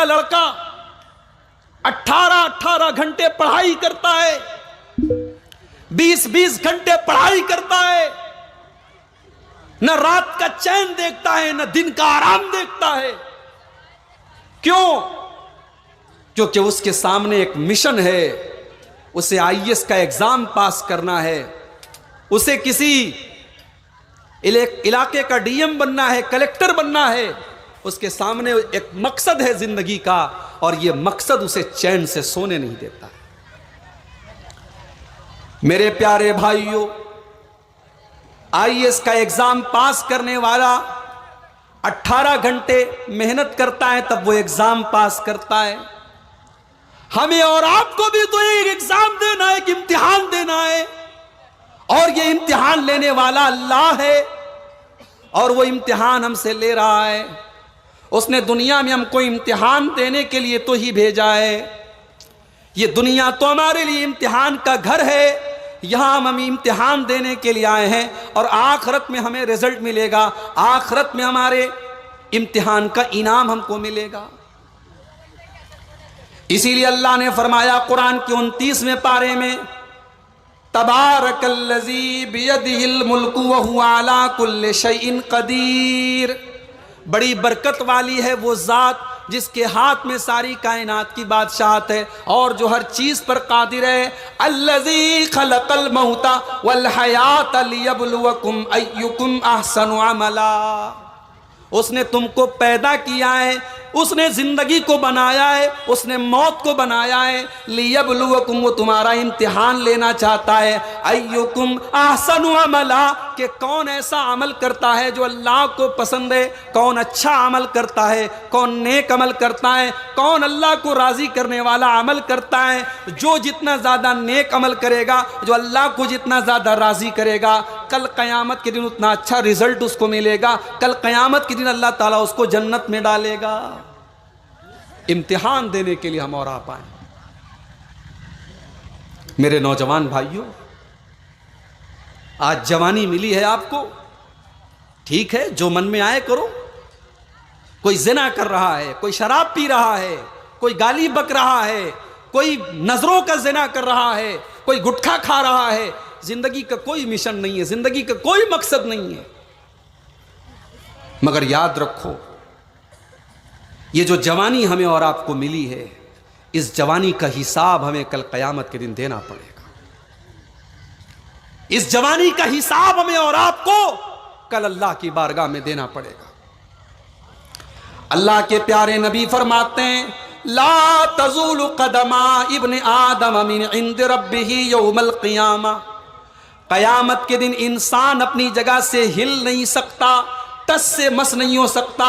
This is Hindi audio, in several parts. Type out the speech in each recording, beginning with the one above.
का लड़का 18-18 घंटे पढ़ाई करता है, 20-20 घंटे पढ़ाई करता है, न रात का चैन देखता है न दिन का आराम देखता है। क्यों? क्योंकि उसके सामने एक मिशन है, उसे आईएएस का एग्जाम पास करना है, उसे किसी इलाके का डीएम बनना है, कलेक्टर बनना है। उसके सामने एक मकसद है जिंदगी का, और यह मकसद उसे चैन से सोने नहीं देता। मेरे प्यारे भाइयों, आईएएस का एग्जाम पास करने वाला 18 घंटे मेहनत करता है, तब वो एग्जाम पास करता है। हमें और आपको भी तो एक एग्जाम देना है, एक इम्तिहान देना है, और ये इम्तिहान लेने वाला अल्लाह है, और वो इम्तिहान हमसे ले रहा है। उसने दुनिया में हमको इम्तिहान देने के लिए तो ही भेजा है। ये दुनिया तो हमारे लिए इम्तिहान का घर है, यहां हम इम्तिहान देने के लिए आए हैं, और आखिरत में हमें रिजल्ट मिलेगा, आखिरत में हमारे इम्तिहान का इनाम हमको मिलेगा। इसीलिए अल्लाह ने फरमाया कुरान के 29वें पारे में, तबारकल्लज़ी बियदिहिल मुल्कु व हुवा अला कुल्लि शैइन कदीर। बड़ी बरकत वाली है वो ज़ात जिसके हाथ में सारी कायनात की बादशाहत है, और जो हर चीज़ पर कादिर है। अल्लज़ी खलक़ल मौता वल हयात लियब्लुवकुम अय्युकुम अहसनु अमला। उसने तुमको पैदा किया है, उसने जिंदगी को बनाया है, उसने मौत को बनाया है। लियब्लुवकुम, वो तुम्हारा इम्तिहान लेना चाहता है। अय्युकुम अहसनु अमला, कि कौन ऐसा अमल करता है जो अल्लाह को पसंद है, कौन अच्छा अमल करता है, कौन नेक अमल करता है, कौन अल्लाह को राजी करने वाला अमल करता है। जो जितना ज़्यादा नेक अमल करेगा, जो अल्लाह को जितना ज़्यादा राजी करेगा, कल क़यामत के दिन उतना अच्छा रिजल्ट उसको मिलेगा। कल क़यामत के दिन अल्लाह ताला उसको जन्नत में डालेगा। इम्तिहान देने के लिए हम और आप आए। मेरे नौजवान भाइयों, आज जवानी मिली है आपको, ठीक है, जो मन में आए करो। कोई जिना कर रहा है, कोई शराब पी रहा है, कोई गाली बक रहा है, कोई नजरों का जिना कर रहा है, कोई गुटखा खा रहा है। जिंदगी का कोई मिशन नहीं है, जिंदगी का कोई मकसद नहीं है। मगर याद रखो, ये जो जवानी हमें और आपको मिली है, इस जवानी का हिसाब हमें कल क़यामत के दिन देना पड़ेगा। इस जवानी का हिसाब हमें और आपको कल अल्लाह की बारगाह में देना पड़ेगा। अल्लाह के प्यारे नबी फरमाते हैं, ला तज़ूलु क़दमा इब्न आदम मिन इंद रब्बिही यौमल क़ियामा। क़यामत के दिन इंसान अपनी जगह से हिल नहीं सकता, टस से मस नहीं हो सकता,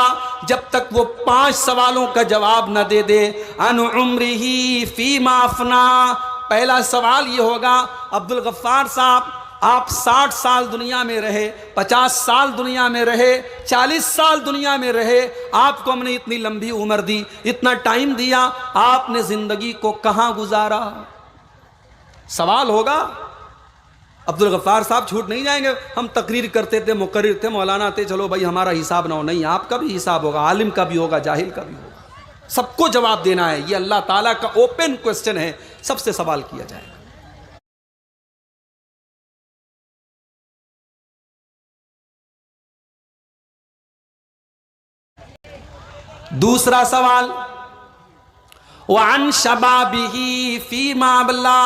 जब तक वो 5 सवालों का जवाब न दे दे। अन उम्रिही फीमा अफना। पहला सवाल ये होगा, अब्दुल गफ्फार साहब, आप 60 साल दुनिया में रहे, 50 साल दुनिया में रहे, 40 साल दुनिया में रहे, आपको हमने इतनी लंबी उम्र दी, इतना टाइम दिया, आपने जिंदगी को कहाँ गुजारा? सवाल होगा। अब्दुल गफ्फार साहब झूठ नहीं जाएंगे, हम तकरीर करते थे, मुकर्रिर थे, मौलाना थे, चलो भाई हमारा हिसाब ना हो। नहीं, आपका भी हिसाब होगा, आलिम का भी होगा, जाहिल का भी होगा, सबको जवाब देना है। ये अल्लाह ताला का ओपन क्वेश्चन है, सबसे सवाल किया जाएगा। दूसरा सवाल, वअन शबाबिही फीमा अबला।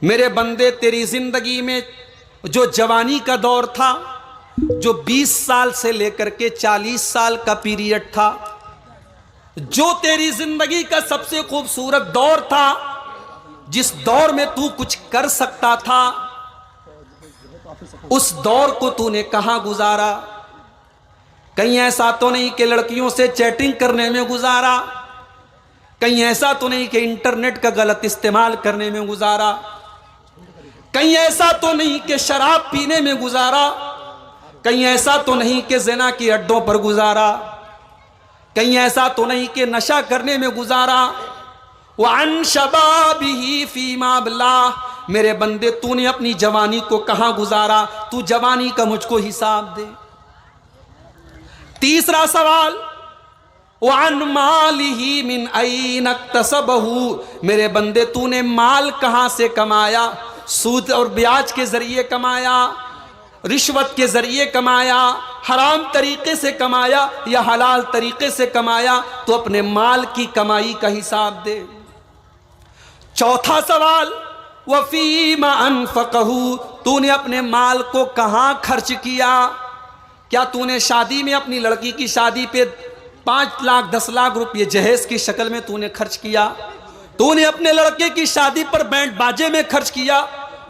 मेरे बंदे, तेरी जिंदगी में जो जवानी का दौर था, जो 20 साल से लेकर के 40 साल का पीरियड था, जो तेरी जिंदगी का सबसे खूबसूरत दौर था, जिस दौर में तू कुछ कर सकता था, उस दौर को तूने कहां गुजारा? कहीं ऐसा तो नहीं कि लड़कियों से चैटिंग करने में गुजारा, कहीं ऐसा तो नहीं कि इंटरनेट का गलत इस्तेमाल करने में गुजारा, कहीं ऐसा तो नहीं कि शराब पीने में गुजारा, कहीं ऐसा तो नहीं कि ज़िना के अड्डों पर गुजारा, कहीं ऐसा तो नहीं कि नशा करने में गुजारा। वअन शबाबिही फीमा अबला। मेरे बंदे, तूने अपनी जवानी को कहां गुजारा? तू जवानी का मुझको हिसाब दे। तीसरा सवाल, वअन मालिही मिन ऐन इक्तसबहू, मेरे बंदे तूने माल कहां से कमाया? सूद और ब्याज के जरिए कमाया, रिश्वत के जरिए कमाया, हराम तरीके से कमाया या हलाल तरीके से कमाया? तो अपने माल की कमाई का हिसाब दे। चौथा सवाल, वफीमा अनफकहू, तूने अपने माल को कहां खर्च किया? क्या तूने शादी में अपनी लड़की की शादी पे 5 लाख 10 लाख रुपये जहेज की शक्ल में तूने खर्च किया? तूने अपने लड़के की शादी पर बैंड बाजे में खर्च किया?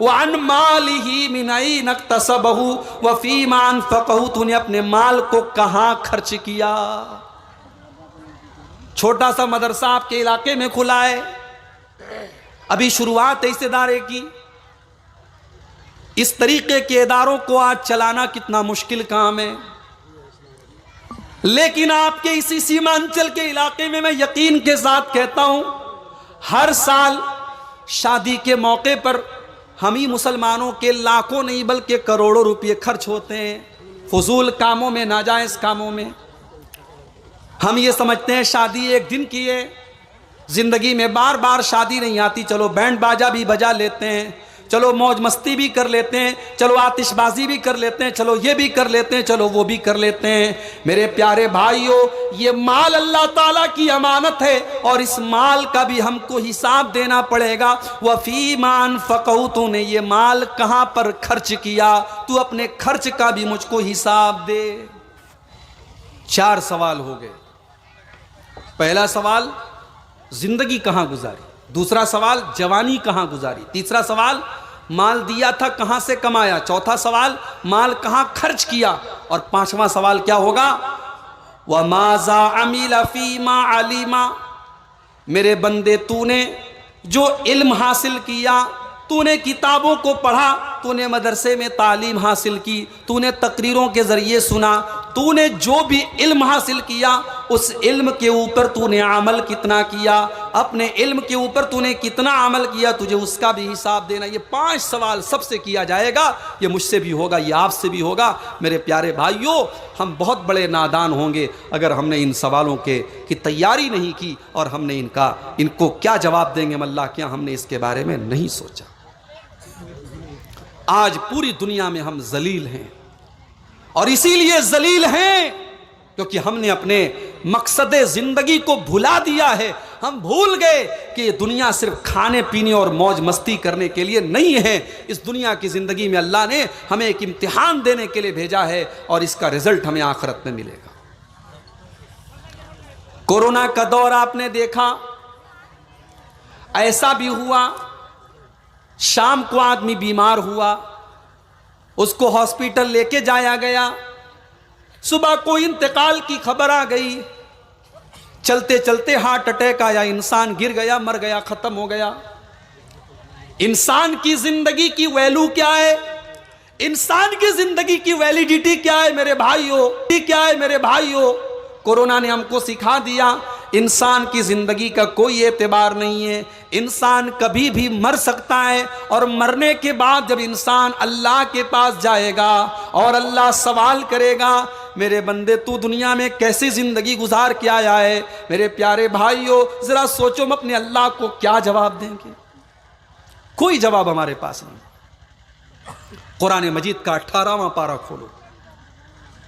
वअन मालिही मिन ऐन इक्तसबहू वफीमा अनफकहू, तूने अपने माल को कहां खर्च किया? छोटा सा मदरसा आपके इलाके में खुला है, अभी शुरुआत है इस इदारे की। इस तरीके के इदारों को आज चलाना कितना मुश्किल काम है, लेकिन आपके इसी सीमांचल के इलाके में मैं यकीन के साथ कहता हूं, हर साल शादी के मौके पर हम ही मुसलमानों के लाखों नहीं बल्कि करोड़ों रुपए खर्च होते हैं फजूल कामों में, नाजायज कामों में। हम ये समझते हैं शादी एक दिन की है, जिंदगी में बार बार शादी नहीं आती, चलो बैंड बाजा भी बजा लेते हैं, चलो मौज मस्ती भी कर लेते हैं, चलो आतिशबाजी भी कर लेते हैं, चलो ये भी कर लेते हैं, चलो वो भी कर लेते हैं। मेरे प्यारे भाइयों, ये माल अल्लाह ताला की अमानत है और इस माल का भी हमको हिसाब देना पड़ेगा। वफीमा अनफकहू, तूने ये माल कहां पर खर्च किया? तू अपने खर्च का भी मुझको हिसाब दे। 4 सवाल हो गए। पहला सवाल, जिंदगी कहां गुजारी? दूसरा सवाल, जवानी कहां गुजारी? तीसरा सवाल, माल दिया था कहां से कमाया? चौथा सवाल, माल कहां खर्च किया? और 5वां सवाल क्या होगा? व माजा अमिला फीमा अलीमा, मेरे बंदे तूने जो इल्म हासिल किया, तूने किताबों को पढ़ा, तूने मदरसे में तालीम हासिल की, तूने तकरीरों के ज़रिए सुना, तूने जो भी इल्म हासिल किया उस इल्म के ऊपर तूने अमल कितना किया? अपने इल्म के ऊपर तूने कितना अमल किया? तुझे उसका भी हिसाब देना। ये 5 सवाल सबसे किया जाएगा। ये मुझसे भी होगा, ये आपसे भी होगा। मेरे प्यारे भाइयों, हम बहुत बड़े नादान होंगे अगर हमने इन सवालों की तैयारी नहीं की और हमने इनको क्या जवाब देंगे अल्लाह क्या, हमने इसके बारे में नहीं सोचा। आज पूरी दुनिया में हम जलील हैं और इसीलिए जलील हैं क्योंकि हमने अपने मकसद जिंदगी को भुला दिया है। हम भूल गए कि ये दुनिया सिर्फ खाने पीने और मौज मस्ती करने के लिए नहीं है। इस दुनिया की जिंदगी में अल्लाह ने हमें एक इम्तिहान देने के लिए भेजा है और इसका रिजल्ट हमें आखिरत में मिलेगा। कोरोना का दौर आपने देखा, ऐसा भी हुआ शाम को आदमी बीमार हुआ, उसको हॉस्पिटल लेके जाया गया, सुबह को इंतकाल की खबर आ गई, चलते चलते हार्ट अटैक आया, इंसान गिर गया, मर गया, खत्म हो गया। इंसान की जिंदगी की वैल्यू क्या है? इंसान की जिंदगी की वैलिडिटी क्या है मेरे भाइयों? क्या है मेरे भाइयों? कोरोना ने हमको सिखा दिया इंसान की जिंदगी का कोई एतबार नहीं है। इंसान कभी भी मर सकता है और मरने के बाद जब इंसान अल्लाह के पास जाएगा और अल्लाह सवाल करेगा, मेरे बंदे तू दुनिया में कैसी जिंदगी गुजार के आया है? मेरे प्यारे भाइयों, जरा सोचो हम अपने अल्लाह को क्या जवाब देंगे? कोई जवाब हमारे पास नहीं। कुरान मजीद का 18वां पारा खोलो,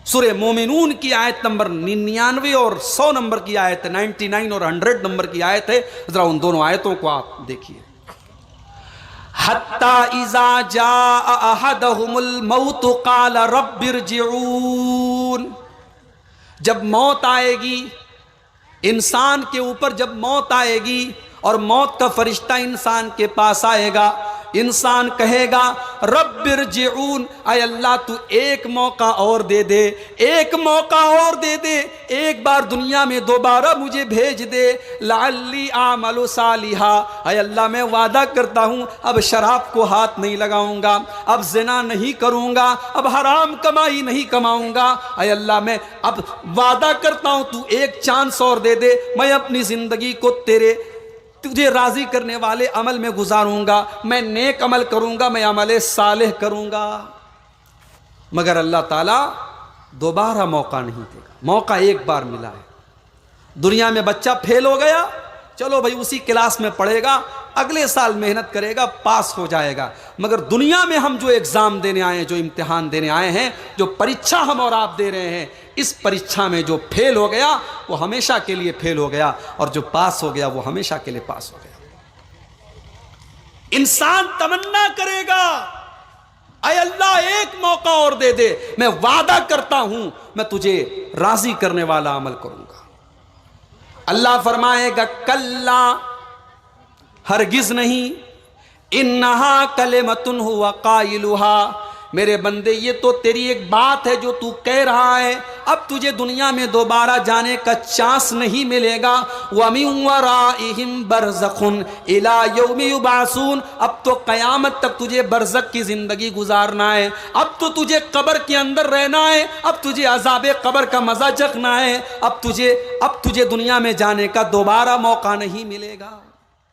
सूरह मोमिनून की आयत नंबर 99 और 100 नंबर की आयत, 99 और 100 नंबर की आयत है। जरा उन दोनों आयतों को आप देखिए। हत्ता इज़ा जाअ अहदहुमुल मौत क़ाल रब्बिरजिऊन, जब मौत आएगी इंसान के ऊपर, जब मौत आएगी और मौत का फरिश्ता इंसान के पास आएगा, इंसान कहेगा रब्बिरजिऊन, आय अल्लाह तू एक मौका और दे दे, एक मौका और दे दे, एक बार दुनिया में दोबारा मुझे भेज दे, लअल्ली आमलु सालिहा, आय अल्लाह मैं वादा करता हूँ अब शराब को हाथ नहीं लगाऊंगा, अब जिना नहीं करूँगा, अब हराम कमाई नहीं कमाऊँगा, आय अल्लाह मैं अब वादा करता हूँ तू एक चांस और दे दे, मैं अपनी ज़िंदगी को तुझे राजी करने वाले अमल में गुजारूंगा, मैं नेक अमल करूंगा, मैं अमल सालेह करूंगा। मगर अल्लाह ताला दोबारा मौका नहीं देगा। मौका एक बार मिला है दुनिया में बच्चा फेल हो गया, चलो भाई उसी क्लास में पढ़ेगा, अगले साल मेहनत करेगा, पास हो जाएगा। मगर दुनिया में हम जो एग्ज़ाम देने आए हैं, जो इम्तिहान देने आए हैं, जो परीक्षा हम और आप दे रहे हैं, इस परीक्षा में जो फेल हो गया वो हमेशा के लिए फेल हो गया, और जो पास हो गया वो हमेशा के लिए पास हो गया। इंसान तमन्ना करेगा, अय अल्लाह एक मौका और दे दे, मैं वादा करता हूं मैं तुझे राजी करने वाला अमल करूंगा। अल्लाह फरमाएगा कल्ला, हरगिज नहीं, इन्नहा कलिमतुन हुवा काइलुहा, मेरे बंदे ये तो तेरी एक बात है जो तू कह रहा है, अब तुझे दुनिया में दोबारा जाने का चांस नहीं मिलेगा। व मिन वराइहिम बरज़खुन इला यौमि युबासून, अब तो क़यामत तक तुझे बरज़ख की ज़िंदगी गुजारना है, अब तो तुझे कब्र के अंदर रहना है, अब तुझे अज़ाबे कब्र का मज़ा चखना है, अब तुझे दुनिया में जाने का दोबारा मौका नहीं मिलेगा।